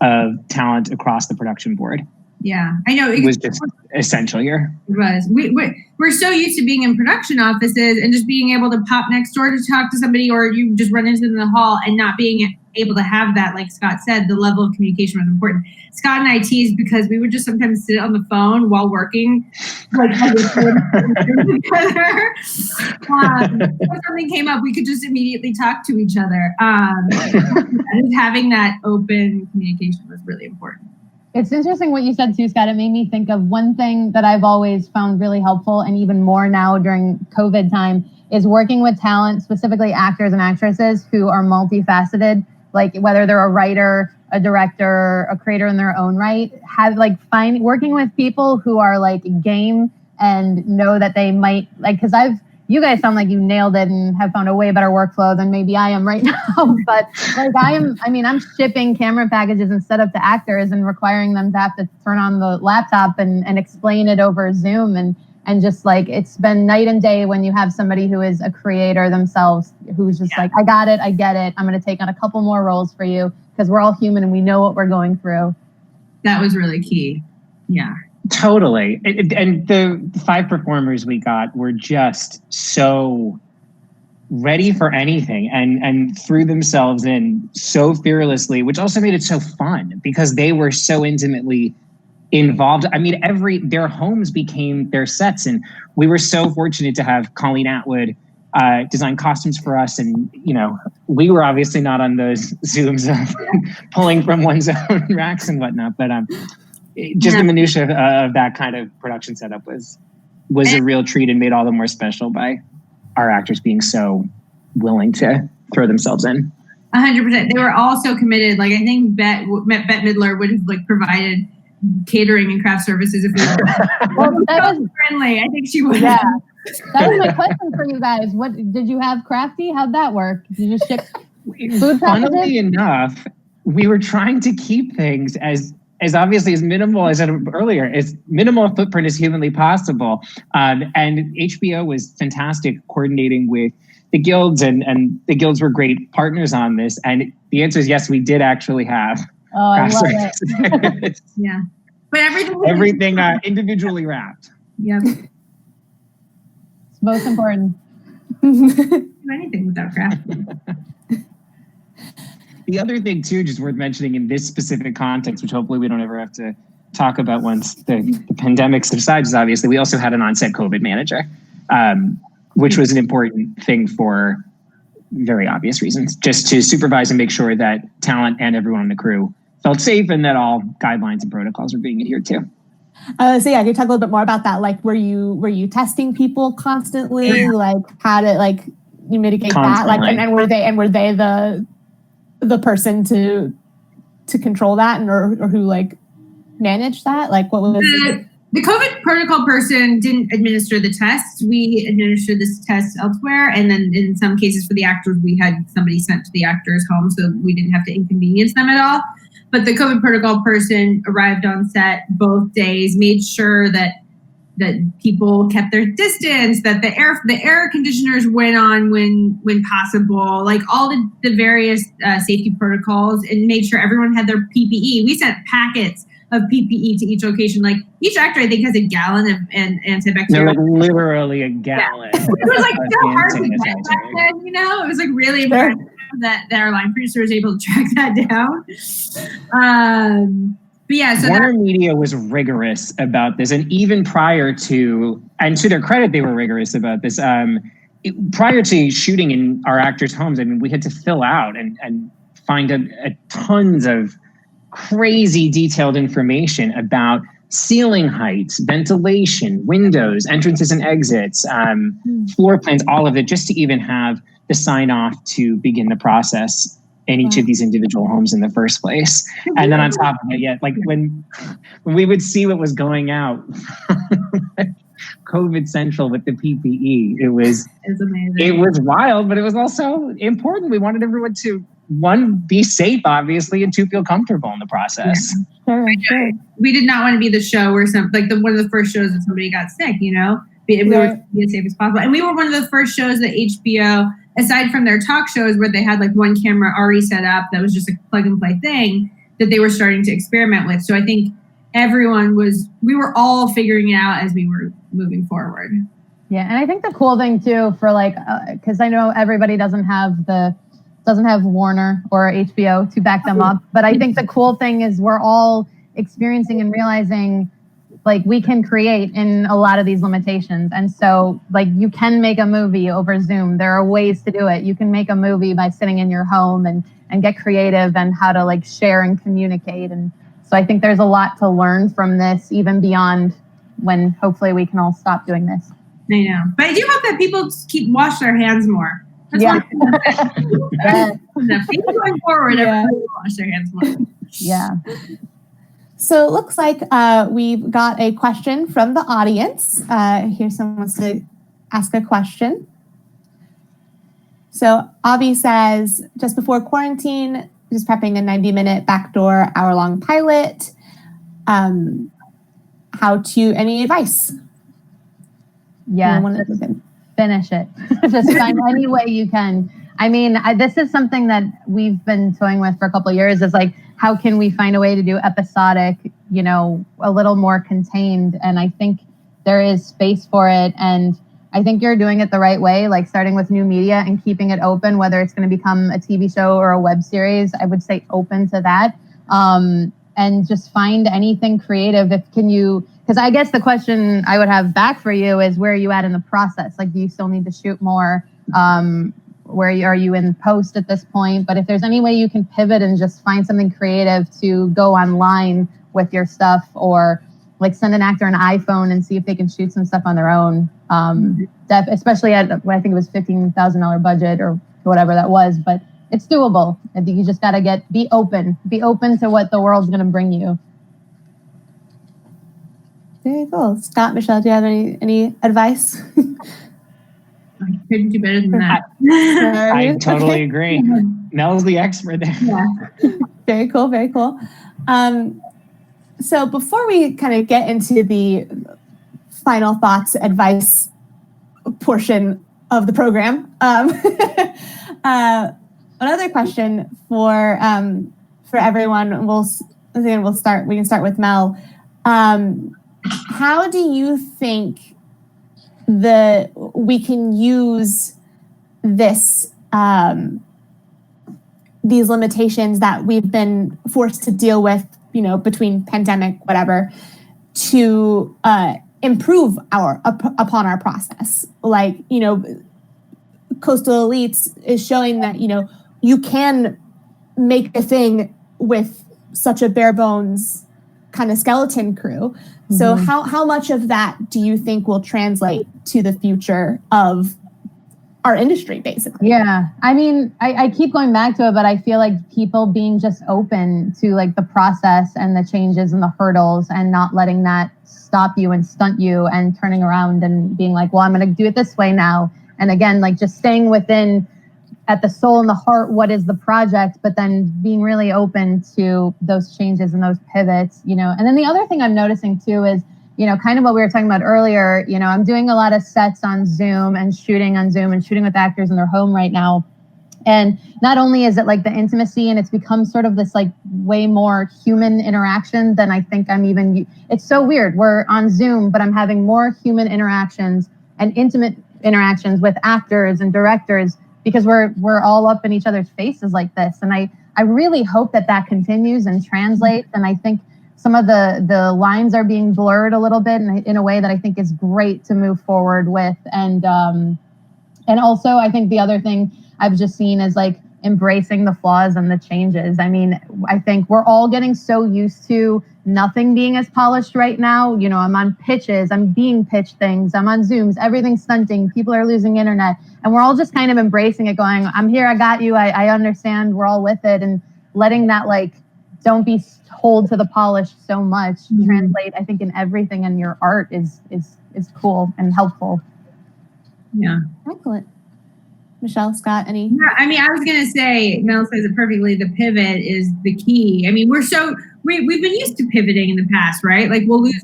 [SPEAKER 3] of talent across the production board.
[SPEAKER 4] Yeah, I know.
[SPEAKER 3] It was just essential here.
[SPEAKER 4] It was. We're so used to being in production offices and just being able to pop next door to talk to somebody, or you just run into them in the hall, and not being able to have that, like Scott said, the level of communication was important. Scott and I teased because we would just sometimes sit on the phone while working, like together. If something came up, we could just immediately talk to each other. And having that open communication was really important.
[SPEAKER 2] It's interesting what you said too, Scott. It made me think of one thing that I've always found really helpful, and even more now during COVID time, is working with talent, specifically actors and actresses who are multifaceted, like whether they're a writer, a director, a creator in their own right, working with people who are like game and know that they might, like, because you guys sound like you nailed it and have found a way better workflow than maybe I am right now. But like I'm shipping camera packages instead of to actors and requiring them to have to turn on the laptop and explain it over Zoom. And just like, it's been night and day when you have somebody who is a creator themselves, who's just like, I got it, I get it. I'm going to take on a couple more roles for you because we're all human and we know what we're going through.
[SPEAKER 4] That was really key. Yeah.
[SPEAKER 3] Totally. And the 5 performers we got were just so ready for anything and threw themselves in so fearlessly, which also made it so fun because they were so intimately involved. I mean, their homes became their sets, and we were so fortunate to have Colleen Atwood design costumes for us. And, we were obviously not on those Zooms of pulling from one's own racks and whatnot, but the minutia of that kind of production setup was a real treat and made all the more special by our actors being so willing to throw themselves in.
[SPEAKER 4] 100%. They were all so committed. Like, I think Bette Midler would have like provided catering and craft services if we were
[SPEAKER 2] well, that was
[SPEAKER 4] friendly. I think she would.
[SPEAKER 2] Yeah. That was my question for you guys. What did you have crafty? How'd that work? Did you just ship food packages?
[SPEAKER 3] Funnily enough, we were trying to keep things as obviously as minimal, as I said earlier, as minimal footprint as humanly possible. And HBO was fantastic coordinating with the guilds, and the guilds were great partners on this. And the answer is yes, we did actually have.
[SPEAKER 2] Oh, I love it.
[SPEAKER 4] Yeah. But
[SPEAKER 3] everything individually wrapped.
[SPEAKER 4] Yep.
[SPEAKER 2] It's most important.
[SPEAKER 4] Do anything without craft.
[SPEAKER 3] The other thing too, just worth mentioning in this specific context, which hopefully we don't ever have to talk about once the pandemic subsides, is obviously we also had an on-set COVID manager, which was an important thing for very obvious reasons, just to supervise and make sure that talent and everyone on the crew felt safe and that all guidelines and protocols were being adhered to.
[SPEAKER 1] So yeah, can you talk a little bit more about that? Like, were you testing people constantly?
[SPEAKER 3] Yeah.
[SPEAKER 1] Like, how to like you mitigate
[SPEAKER 3] Constantly.
[SPEAKER 1] that? Like, and were they the person to control that or who like managed that? Like, what was
[SPEAKER 4] the COVID protocol person didn't administer the tests. We administered this test elsewhere, and then in some cases for the actors, we had somebody sent to the actors' home, so we didn't have to inconvenience them at all. But the COVID protocol person arrived on set both days, made sure that people kept their distance, that the air conditioners went on when possible, like all the various safety protocols, and made sure everyone had their PPE. We sent packets of PPE to each location. Like each actor, I think, has a gallon of antibacterial.
[SPEAKER 3] No, like literally a gallon.
[SPEAKER 4] Yeah. It was like so hard to get back then, you know? It was like really impressive that our line producer was able to track that down. But yeah, so
[SPEAKER 3] Warner Media was rigorous about this, and even prior to, and to their credit, they were rigorous about this. Prior to shooting in our actors' homes, I mean, we had to fill out and find a tons of crazy detailed information about ceiling heights, ventilation, windows, entrances and exits, floor plans, all of it, just to even have the sign off to begin the process in each of these individual homes in the first place. And then on top of it, like when we would see what was going out, COVID Central with the PPE, it was
[SPEAKER 4] amazing.
[SPEAKER 3] It was wild, but it was also important. We wanted everyone to, one, be safe, obviously, and two, feel comfortable in the process.
[SPEAKER 1] Sure.
[SPEAKER 4] We did not want to be the show where one of the first shows that somebody got sick, you know? We were trying to be as safe as possible. And we were one of the first shows that HBO, aside from their talk shows where they had like one camera already set up that was just a plug and play thing, that they were starting to experiment with. So I think we were all figuring it out as we were moving forward.
[SPEAKER 2] Yeah, and I think the cool thing too for like, because I know everybody doesn't have Warner or HBO to back them up, but I think the cool thing is we're all experiencing and realizing like we can create in a lot of these limitations. And so like you can make a movie over Zoom. There are ways to do it. You can make a movie by sitting in your home and get creative and how to like share and communicate. And so I think there's a lot to learn from this, even beyond when hopefully we can all stop doing this.
[SPEAKER 4] I know. But I do hope that people wash their hands more. That's people going forward, everybody wash their hands more.
[SPEAKER 2] Yeah.
[SPEAKER 1] So it looks like we've got a question from the audience. Here someone wants to ask a question. So Avi says, just before quarantine, just prepping a 90-minute backdoor hour-long pilot. Any advice?
[SPEAKER 2] Yeah, finish it. Just find any way you can. I mean, this is something that we've been toying with for a couple of years, is like, how can we find a way to do episodic, you know, a little more contained? And I think there is space for it. And I think you're doing it the right way, like starting with new media and keeping it open, whether it's going to become a TV show or a web series. I would say open to that. And just find anything creative. Because I guess the question I would have back for you is, where are you at in the process? Like, do you still need to shoot more? Are you in post at this point? But if there's any way you can pivot and just find something creative to go online with your stuff, or like send an actor an iPhone and see if they can shoot some stuff on their own. Especially at, I think it was $15,000 budget or whatever that was, but it's doable. I think you just got to be open to what the world's going to bring you.
[SPEAKER 1] Very cool. Scott, Michelle, do you have any advice?
[SPEAKER 4] I couldn't do better than that.
[SPEAKER 3] I totally agree. Mel's the expert there.
[SPEAKER 4] Yeah.
[SPEAKER 1] Very cool. Very cool. So before we kind of get into the final thoughts, advice portion of the program, another question for everyone. We can start with Mel. How do you think we can use these limitations that we've been forced to deal with, you know, between pandemic, whatever, to improve upon our process? Like, you know, Coastal Elites is showing that, you know, you can make a thing with such a bare bones kind of skeleton crew. So how much of that do you think will translate to the future of our industry, basically?
[SPEAKER 2] Yeah. I mean, I keep going back to it, but I feel like people being just open to like the process and the changes and the hurdles and not letting that stop you and stunt you and turning around and being like, well, I'm going to do it this way now. And again, like just staying within at the soul and the heart, what is the project, but then being really open to those changes and those pivots, you know. And then the other thing I'm noticing too is, you know, kind of what we were talking about earlier, you know, I'm doing a lot of sets on Zoom and shooting with actors in their home right now. And not only is it like the intimacy, and it's become sort of this like way more human interaction than I think it's so weird. We're on Zoom, but I'm having more human interactions and intimate interactions with actors and directors because we're all up in each other's faces like this. And I really hope that continues and translates. And I think some of the lines are being blurred a little bit in a way that I think is great to move forward with. And also I think the other thing I've just seen is like embracing the flaws and the changes. I mean, I think we're all getting so used to nothing being as polished right now. You know, I'm on pitches, I'm being pitched things, I'm on Zooms, everything's stunting, people are losing internet. And we're all just kind of embracing it, going, I'm here, I got you, I understand, we're all with it. And letting that like, don't be hold to the polish so much, translate, I think, in everything in your art is cool and helpful.
[SPEAKER 4] Yeah.
[SPEAKER 1] Excellent. Michelle, Scott, any?
[SPEAKER 4] Yeah, I mean, I was going to say, Mel says it perfectly, the pivot is the key. I mean, we've been used to pivoting in the past, right? Like we'll lose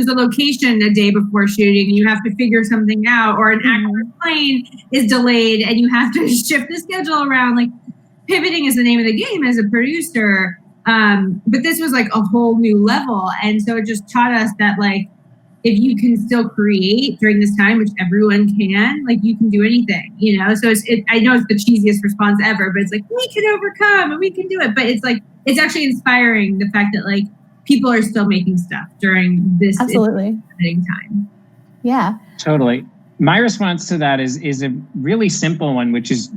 [SPEAKER 4] a location a day before shooting and you have to figure something out, or an actor's plane is delayed and you have to shift the schedule around. Like pivoting is the name of the game as a producer. But this was like a whole new level. And so it just taught us that like, if you can still create during this time, which everyone can, like you can do anything, you know? So I know it's the cheesiest response ever, but it's like, we can overcome and we can do it. But it's like, it's actually inspiring the fact that like people are still making stuff during this
[SPEAKER 1] absolutely
[SPEAKER 4] exciting time.
[SPEAKER 1] Yeah,
[SPEAKER 3] totally. My response to that is a really simple one, which is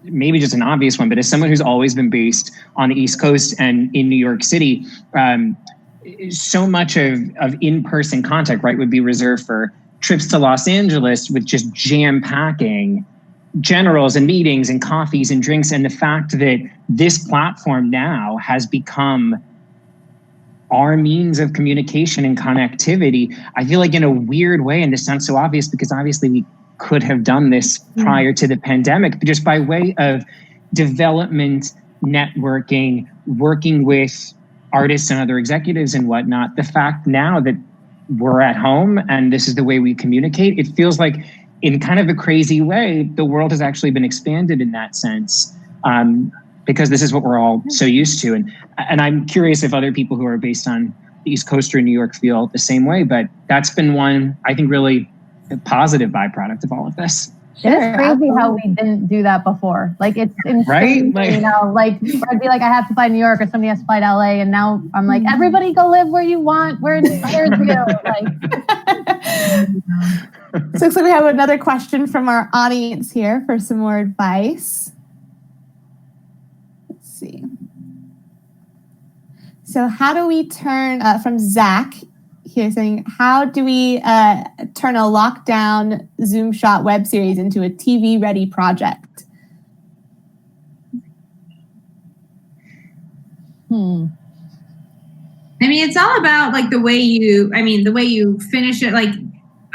[SPEAKER 3] maybe just an obvious one, but as someone who's always been based on the East Coast and in New York City, so much of in-person contact, right, would be reserved for trips to Los Angeles with just jam-packing generals and meetings and coffees and drinks. And the fact that this platform now has become our means of communication and connectivity, I feel like in a weird way, and this sounds so obvious because obviously we could have done this prior to the pandemic, but just by way of development, networking, working with artists and other executives and whatnot, the fact now that we're at home and this is the way we communicate, it feels like in kind of a crazy way, the world has actually been expanded in that sense, because this is what we're all so used to. And I'm curious if other people who are based on the East Coast or New York feel the same way, but that's been one, I think, really positive byproduct of all of this.
[SPEAKER 2] Sure, it's crazy how we didn't do that before. Like it's insane,
[SPEAKER 3] right? Like,
[SPEAKER 2] you know, like I'd be like, I have to fly New York, or somebody has to fly to LA, and now I'm like, everybody go live where you want. Where inspires you? Like,
[SPEAKER 1] so looks like we have another question from our audience here for some more advice. Let's see. So how do we turn from Zach? Here saying, how do we turn a lockdown Zoom shot web series into a TV ready project?
[SPEAKER 4] I mean, it's all about like the way you finish it. Like,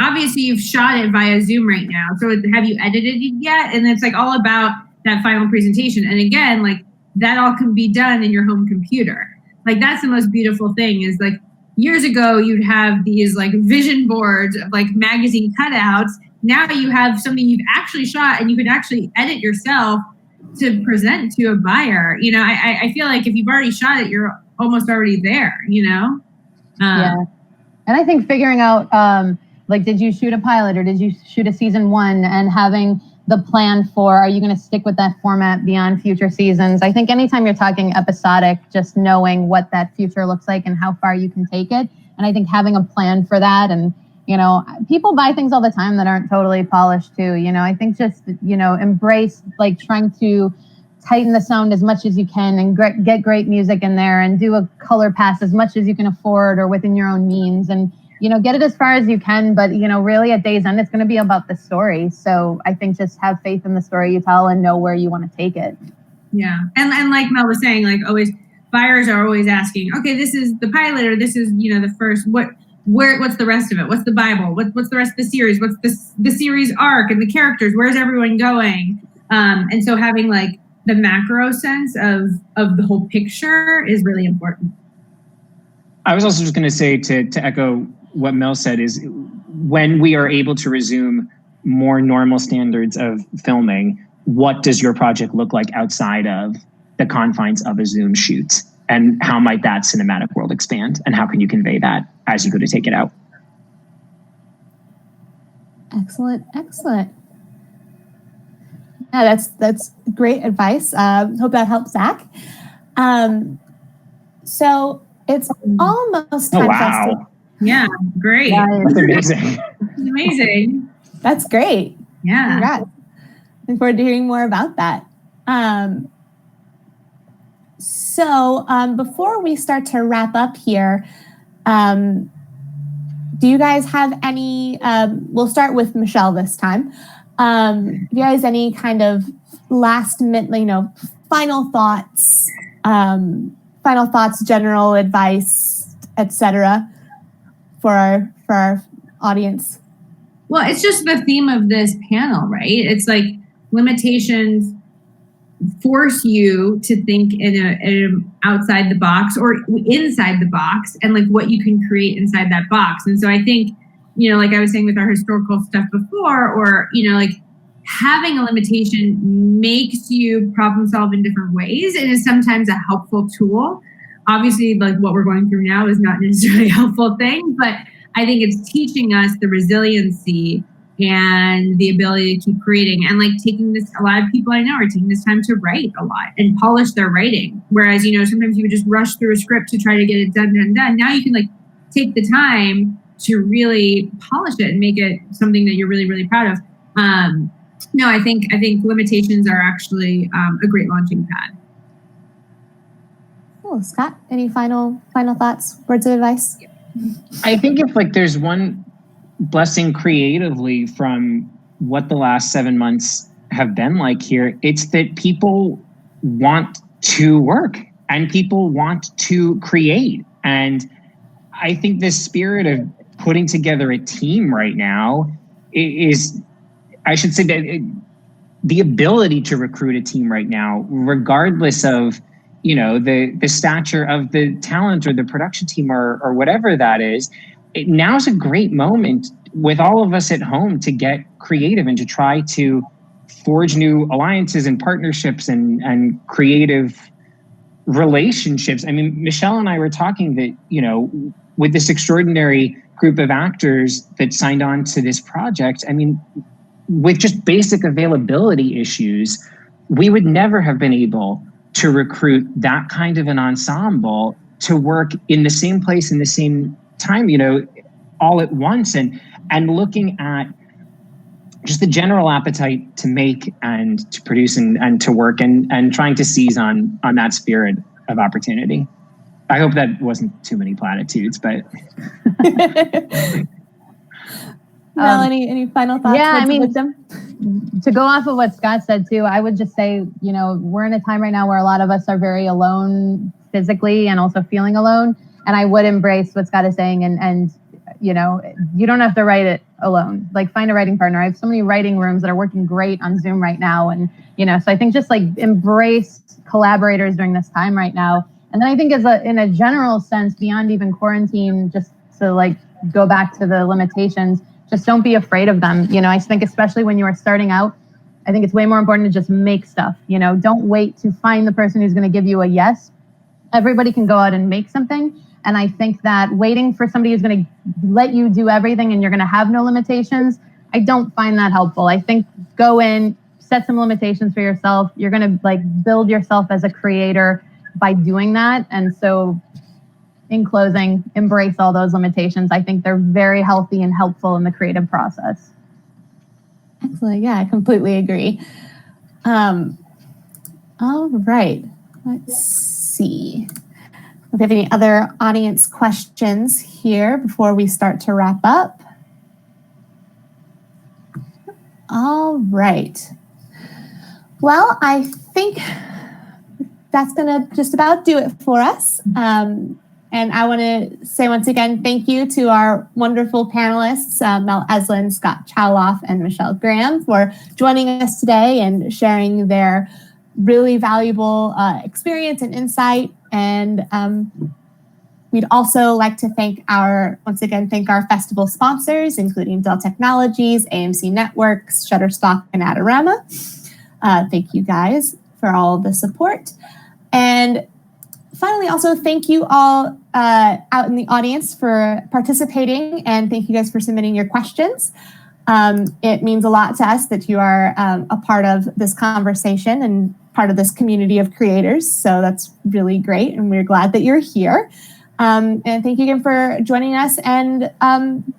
[SPEAKER 4] obviously you've shot it via Zoom right now. So have you edited it yet? And it's like all about that final presentation. And again, like that all can be done in your home computer. Like that's the most beautiful thing is like, years ago, you'd have these like vision boards of like magazine cutouts. Now you have something you've actually shot and you can actually edit yourself to present to a buyer. You know, I feel like if you've already shot it, you're almost already there, you know?
[SPEAKER 2] Yeah. And I think figuring out, like, did you shoot a pilot or did you shoot a season one, and having the plan for, are you going to stick with that format beyond future seasons? I think anytime you're talking episodic, just knowing what that future looks like and how far you can take it. And I think having a plan for that, and, you know, people buy things all the time that aren't totally polished too. You know, I think just, you know, embrace like trying to tighten the sound as much as you can and get great music in there and do a color pass as much as you can afford or within your own means, and get it as far as you can. But really at day's end, it's going to be about the story. So I think just have faith in the story you tell and know where you want to take it.
[SPEAKER 4] Yeah, and like Mel was saying, like always, buyers are always asking, okay, this is the pilot, or this is the first. What's the rest of it? What's the Bible? What's the rest of the series? What's the series arc and the characters? Where's everyone going? And so having like the macro sense of the whole picture is really important.
[SPEAKER 3] I was also just going to say to echo what Mel said is when we are able to resume more normal standards of filming, what does your project look like outside of the confines of a Zoom shoot? And how might that cinematic world expand? And how can you convey that as you go to take it out?
[SPEAKER 1] Excellent. Yeah, that's great advice. Hope that helps Zach. So it's almost time for us to...
[SPEAKER 4] Yeah, great.
[SPEAKER 3] That's amazing.
[SPEAKER 4] Amazing.
[SPEAKER 1] That's great.
[SPEAKER 4] Yeah.
[SPEAKER 1] Congrats. Looking forward to hearing more about that. So before we start to wrap up here, do you guys have any, we'll start with Michelle this time. Do you guys any kind of last minute, final thoughts, general advice, etc. for our audience?
[SPEAKER 4] Well, it's just the theme of this panel, right? It's like limitations force you to think in a outside the box or inside the box, and like what you can create inside that box. And so I think, like I was saying with our historical stuff before, or, like having a limitation makes you problem solve in different ways and is sometimes a helpful tool. Obviously, like what we're going through now is not necessarily a helpful thing, but I think it's teaching us the resiliency and the ability to keep creating, and like taking this, a lot of people I know are taking this time to write a lot and polish their writing. Whereas, sometimes you would just rush through a script to try to get it done. Now you can like take the time to really polish it and make it something that you're really, really proud of. No, I think limitations are actually a great launching pad.
[SPEAKER 1] Cool. Scott, any final thoughts, words of advice?
[SPEAKER 3] I think if like there's one blessing creatively from what the last 7 months have been like here, it's that people want to work and people want to create. And I think this spirit of putting together a team right now is, I should say that the ability to recruit a team right now, regardless of, the stature of the talent or the production team or whatever that is, now's a great moment with all of us at home to get creative and to try to forge new alliances and partnerships and creative relationships. I mean, Michelle and I were talking that, with this extraordinary group of actors that signed on to this project, I mean, with just basic availability issues, we would never have been able to recruit that kind of an ensemble to work in the same place in the same time, all at once, and looking at just the general appetite to make and to produce and to work and trying to seize on that spirit of opportunity. I hope that wasn't too many platitudes, but
[SPEAKER 1] Mel, any final thoughts?
[SPEAKER 2] Yeah, I mean, to go off of what Scott said too, I would just say, we're in a time right now where a lot of us are very alone physically and also feeling alone. And I would embrace what Scott is saying and you don't have to write it alone. Like, find a writing partner. I have so many writing rooms that are working great on Zoom right now. And, so I think just like embrace collaborators during this time right now. And then I think in a general sense, beyond even quarantine, just to like go back to the limitations, just don't be afraid of them. I think especially when you are starting out, I think it's way more important to just make stuff. Don't wait to find the person who's going to give you a yes. Everybody can go out and make something. And I think that waiting for somebody who's going to let you do everything and you're going to have no limitations, I don't find that helpful. I think go in, set some limitations for yourself. You're going to like build yourself as a creator by doing that. And so in closing, embrace all those limitations. I think they're very healthy and helpful in the creative process.
[SPEAKER 1] Excellent. Yeah, I completely agree. All right, let's see. If we have any other audience questions here before we start to wrap up. All right. Well, I think that's going to just about do it for us. And I want to say once again, thank you to our wonderful panelists, Mel Eslyn, Scott Chaloff, and Michelle Graham for joining us today and sharing their really valuable experience and insight. And we'd also like to once again thank our festival sponsors, including Dell Technologies, AMC Networks, Shutterstock, and Adorama. Thank you guys for all the support. And finally, also thank you all out in the audience for participating, and thank you guys for submitting your questions. It means a lot to us that you are a part of this conversation and part of this community of creators. So that's really great, and we're glad that you're here. And thank you again for joining us and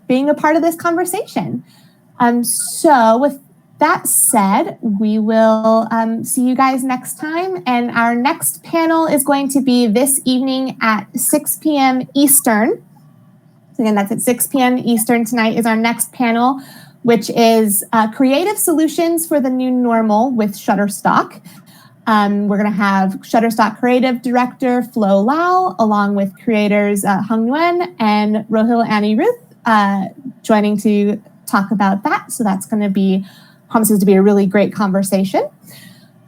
[SPEAKER 1] being a part of this conversation. So with that said, we will see you guys next time. And our next panel is going to be this evening at 6 p.m. Eastern. So again, that's at 6 p.m. Eastern tonight is our next panel, which is Creative Solutions for the New Normal with Shutterstock. We're going to have Shutterstock Creative Director Flo Lau, along with creators Hung Nguyen and Rohil Annie Ruth joining to talk about that. So that's going to be, promises to be a really great conversation.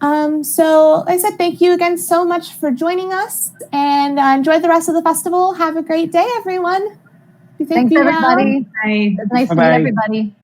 [SPEAKER 1] So like I said, thank you again so much for joining us, and enjoy the rest of the festival. Have a great day, everyone.
[SPEAKER 2] Thanks, everybody.
[SPEAKER 4] Bye.
[SPEAKER 2] It's nice to meet everybody.